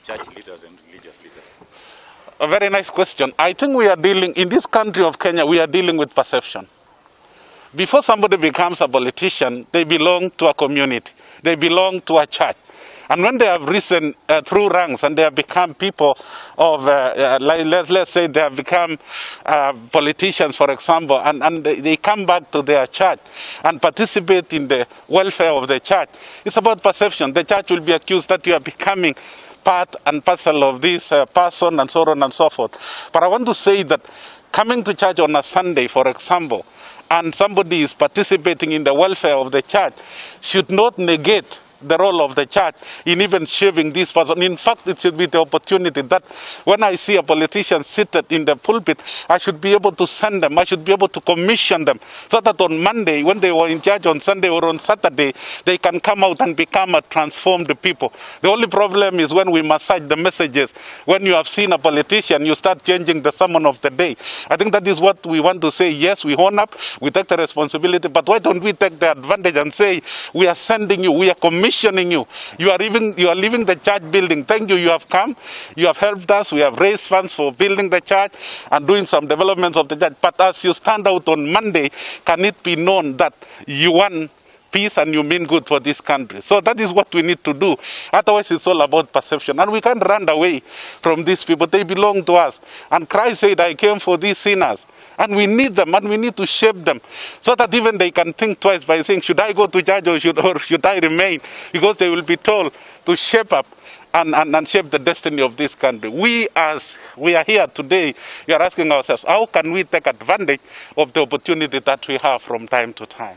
church leaders and religious leaders? A very nice question. I think we are dealing, in this country of Kenya, we are dealing with perception. Before somebody becomes a politician, they belong to a community. They belong to a church. And when they have risen through ranks and they have become people of, let's say they have become politicians, for example, and they come back to their church and participate in the welfare of the church, it's about perception. The church will be accused that you are becoming part and parcel of this person and so on and so forth. But I want to say that coming to church on a Sunday, for example, and somebody is participating in the welfare of the church should not negate the role of the church in even shaping this person. In fact, it should be the opportunity that when I see a politician seated in the pulpit, I should be able to send them, I should be able to commission them, so that on Monday, when they were in church on Sunday or on Saturday, they can come out and become a transformed people. The only problem is when we massage the messages. When you have seen a politician, you start changing the sermon of the day. I think that is what we want to say. Yes, we own up, we take the responsibility, but why don't we take the advantage and say, we are sending you, we are commissioning you. You are leaving the church building. Thank you. You have come. You have helped us. We have raised funds for building the church and doing some developments of the church. But as you stand out on Monday, can it be known that you want peace and you mean good for this country? So that is what we need to do. Otherwise, it's all about perception. And we can't run away from these people. They belong to us. And Christ said, I came for these sinners. And we need them, and we need to shape them, so that even they can think twice by saying, should I go to church or should I remain? Because they will be told to shape up and shape the destiny of this country. We are here today, we are asking ourselves, how can we take advantage of the opportunity that we have from time to time?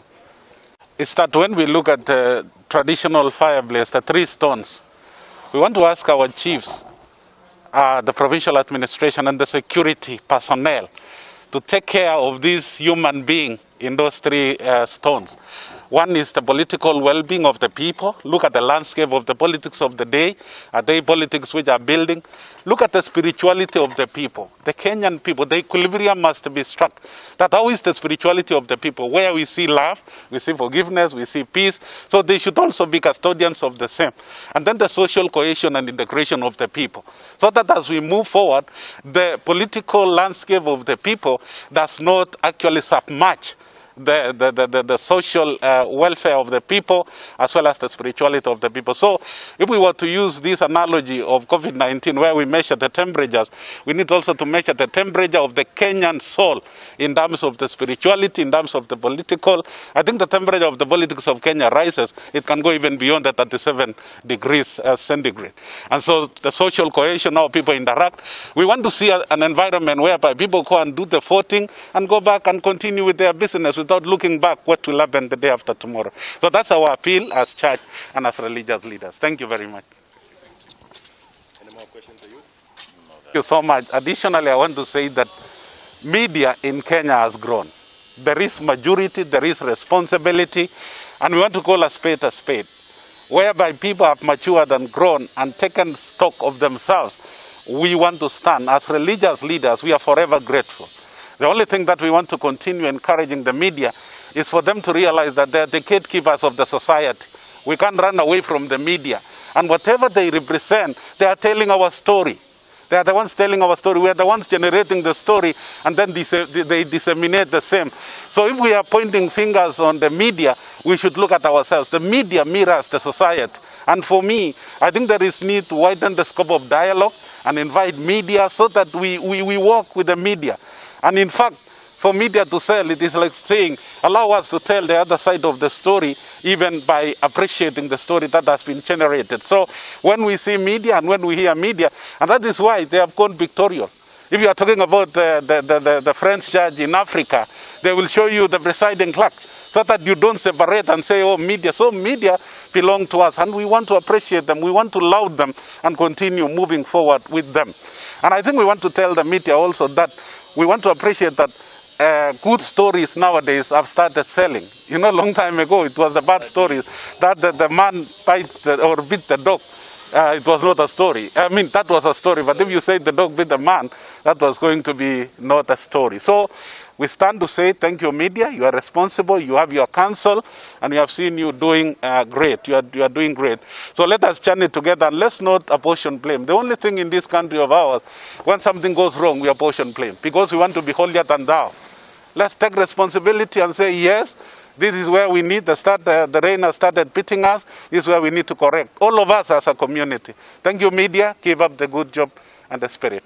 It's that when we look at the traditional fireplace, the three stones, we want to ask our chiefs, the provincial administration and the security personnel, to take care of this human being in those three stones. One is the political well-being of the people. Look at the landscape of the politics of the day. Are they politics which are building? Look at the spirituality of the people. The Kenyan people, the equilibrium must be struck. That how is the spirituality of the people? Where we see love, we see forgiveness, we see peace. So they should also be custodians of the same. And then the social cohesion and integration of the people. So that as we move forward, the political landscape of the people does not actually submerge the social welfare of the people, as well as the spirituality of the people. So if we were to use this analogy of COVID-19, where we measure the temperatures, we need also to measure the temperature of the Kenyan soul in terms of the spirituality, in terms of the political. I think the temperature of the politics of Kenya rises. It can go even beyond the 37 degrees centigrade. And so the social cohesion, how people interact. We want to see an environment whereby people go and do the voting and go back and continue with their business without looking back what will happen the day after tomorrow. So that's our appeal as church and as religious leaders. Thank you very much. Any more questions to you? Thank you so much. Additionally, I want to say that media in Kenya has grown. There is majority, there is responsibility, and we want to call a spade, whereby people have matured and grown and taken stock of themselves. We want to stand as religious leaders. We are forever grateful. The only thing that we want to continue encouraging the media is for them to realize that they are the gatekeepers of the society. We can't run away from the media. And whatever they represent, they are telling our story. They are the ones telling our story. We are the ones generating the story, and then they disseminate the same. So if we are pointing fingers on the media, we should look at ourselves. The media mirrors the society. And for me, I think there is need to widen the scope of dialogue and invite media so that we work with the media. And in fact, for media to sell, it is like saying, allow us to tell the other side of the story, even by appreciating the story that has been generated. So when we see media and when we hear media, and that is why they have gone victorious. If you are talking about the French church in Africa, they will show you the presiding clerk, so that you don't separate and say, oh, media. So media belong to us, and we want to appreciate them. We want to laud them and continue moving forward with them. And I think we want to tell the media also that we want to appreciate that good stories nowadays have started selling. You know, a long time ago, it was the bad stories that the man bit the dog. It was not a story. I mean, that was a story. But if you say the dog bit the man, that was going to be not a story. So we stand to say thank you, media. You are responsible. You have your counsel, and we have seen you doing great. You are doing great. So let us churn it together, and let's not apportion blame. The only thing in this country of ours, when something goes wrong, we apportion blame because we want to be holier than thou. Let's take responsibility and say, yes, this is where we need the rain has started beating us. This is where we need to correct. All of us as a community. Thank you, media. Keep up the good job and the spirit.